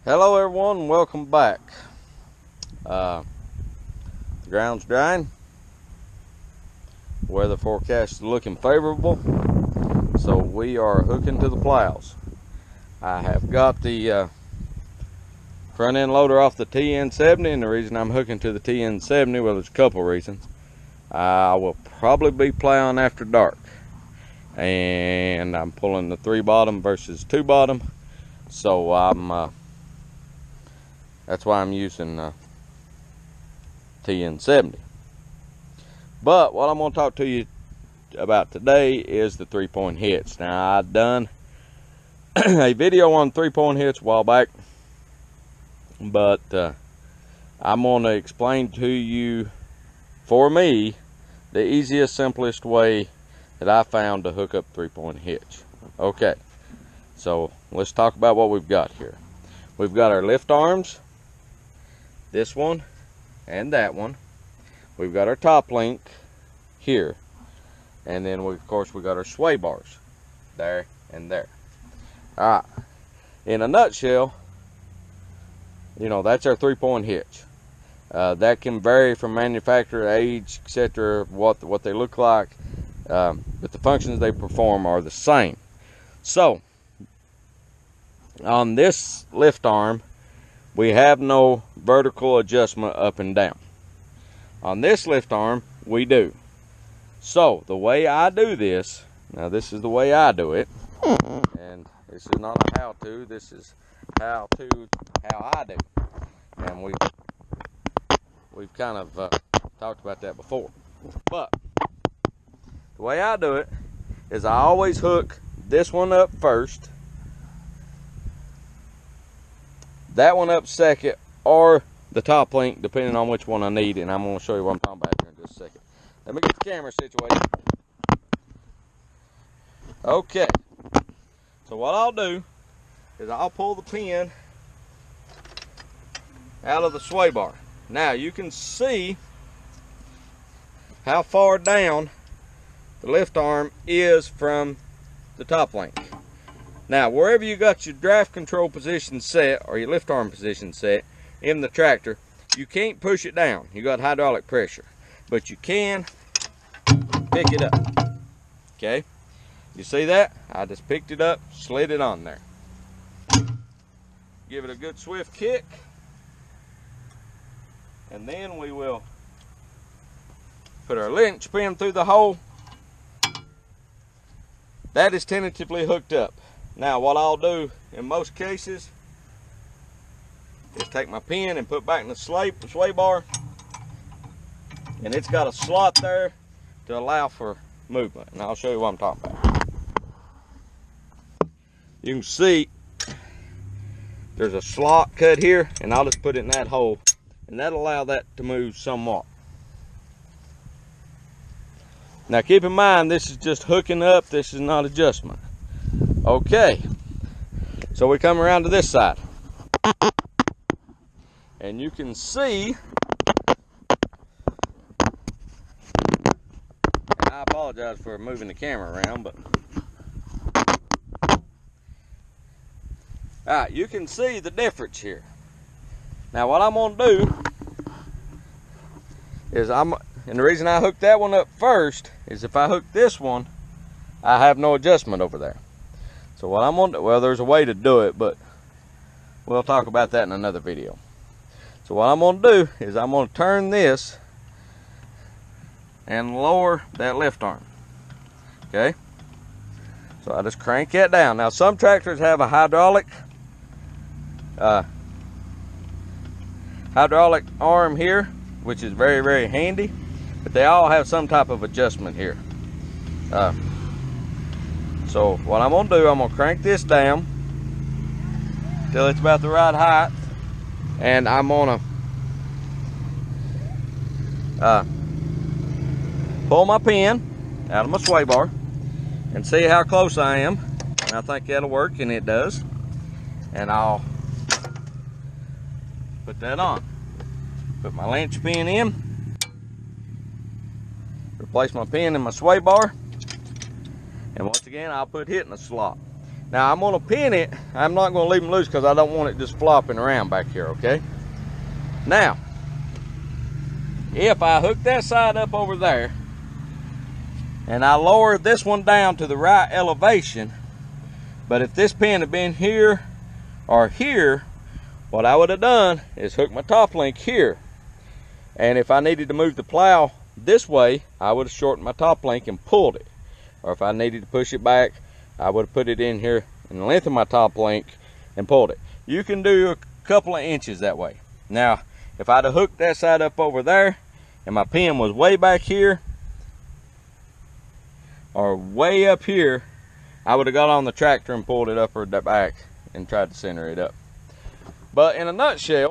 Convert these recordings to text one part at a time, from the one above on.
Hello everyone, welcome back. The ground's drying. Weather forecast is looking favorable, so we are hooking to the plows. I have got the front end loader off the TN70, and the reason I'm hooking to the TN70, well, there's a couple reasons. I will probably be plowing after dark, and I'm pulling the 3 bottom versus 2 bottom, so that's why I'm using TN70. But what I'm going to talk to you about today is the 3-point hitch. Now, I've done a video on 3-point hitch a while back, but I'm going to explain to you, for me, the easiest, simplest way that I found to hook up 3-point hitch. Okay, so let's talk about what we've got here. We've got our lift arms, this one and that one. We've got our top link here, and then of course we got our sway bars there and there. All right, in a nutshell, you know, that's our 3-point hitch. That can vary from manufacturer, age, etc., what they look like, but the functions they perform are the same. So on this lift arm, we have no vertical adjustment up and down. On this lift arm, we do. So the way I do this, now this is the way I do it, and this is not a how-to, this is how I do. And we've kind of talked about that before. But the way I do it is I always hook this one up first, that one up second, or the top link, depending on which one I need, and I'm going to show you what I'm talking about here in just a second. Let me get the camera situated. Okay, so what I'll do is I'll pull the pin out of the sway bar. Now you can see how far down the lift arm is from the top link. Now, wherever you got your draft control position set, or your lift arm position set in the tractor, you can't push it down. You got hydraulic pressure, but you can pick it up. Okay, you see that? I just picked it up, slid it on there. Give it a good swift kick, and then we will put our linch pin through the hole. That is tentatively hooked up. Now what I'll do in most cases is take my pin and put back in the sway bar, and it's got a slot there to allow for movement, and I'll show you what I'm talking about. You can see there's a slot cut here, and I'll just put it in that hole, and that'll allow that to move somewhat. Now keep in mind, this is just hooking up, this is not adjustment. Okay, so we come around to this side, and you can see, and I apologize for moving the camera around, but alright, you can see the difference here. Now what I'm going to do is and the reason I hooked that one up first is if I hook this one, I have no adjustment over there. So what I'm going to do, well, there's a way to do it, but we'll talk about that in another video. So what I'm going to do is I'm going to turn this and lower that lift arm. Okay? So I just crank that down. Now some tractors have a hydraulic arm here, which is very, very handy, but they all have some type of adjustment here. So what I'm going to do, I'm going to crank this down till it's about the right height, and I'm going to pull my pin out of my sway bar and see how close I am, and I think that'll work, and it does. And I'll put that on, put my linch pin in, replace my pin in my sway bar, and once again I'll put it in the slot. Now I'm gonna pin it. I'm not gonna leave them loose because I don't want it just flopping around back here, okay? Now, if I hook that side up over there and I lower this one down to the right elevation, but if this pin had been here or here, what I would have done is hook my top link here. And if I needed to move the plow this way, I would have shortened my top link and pulled it. Or if I needed to push it back, I would have put it in here and lengthened my top link and pulled it. You can do a couple of inches that way. Now, if I'd have hooked that side up over there and my pin was way back here or way up here, I would have got on the tractor and pulled it up or the back and tried to center it up. But in a nutshell,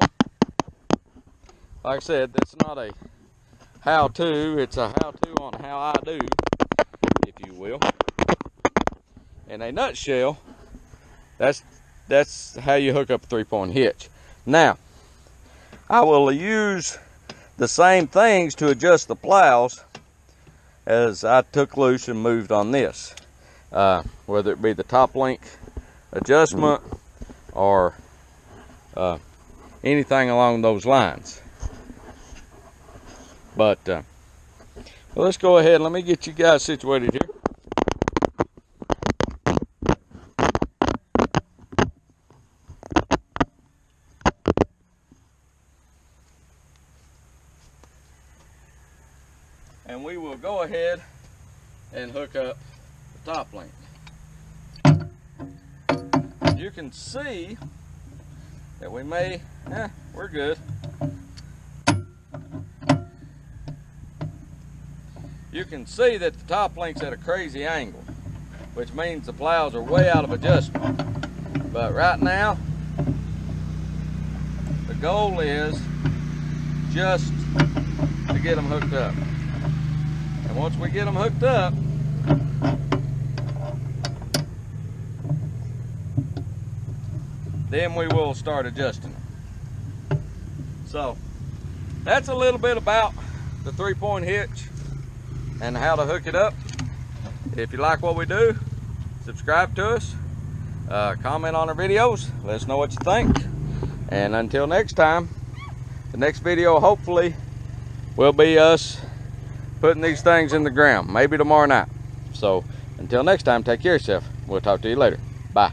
like I said, that's not a how-to, it's a how-to on how I do, if you will. In a nutshell, that's how you hook up a 3-point hitch. Now, I will use the same things to adjust the plows as I took loose and moved on this. Whether it be the top link adjustment or anything along those lines. But well, let's go ahead. Let me get you guys situated here. And we will go ahead and hook up the top link. You can see that we may, we're good. You can see that the top link's at a crazy angle, which means the plows are way out of adjustment. But right now, the goal is just to get them hooked up. And once we get them hooked up, then we will start adjusting them. So that's a little bit about the 3-point hitch and how to hook it up. If you like what we do, subscribe to us, comment on our videos, let us know what you think. And until next time, the next video hopefully will be us putting these things in the ground, maybe tomorrow night. So until next time, take care of yourself. We'll talk to you later. Bye.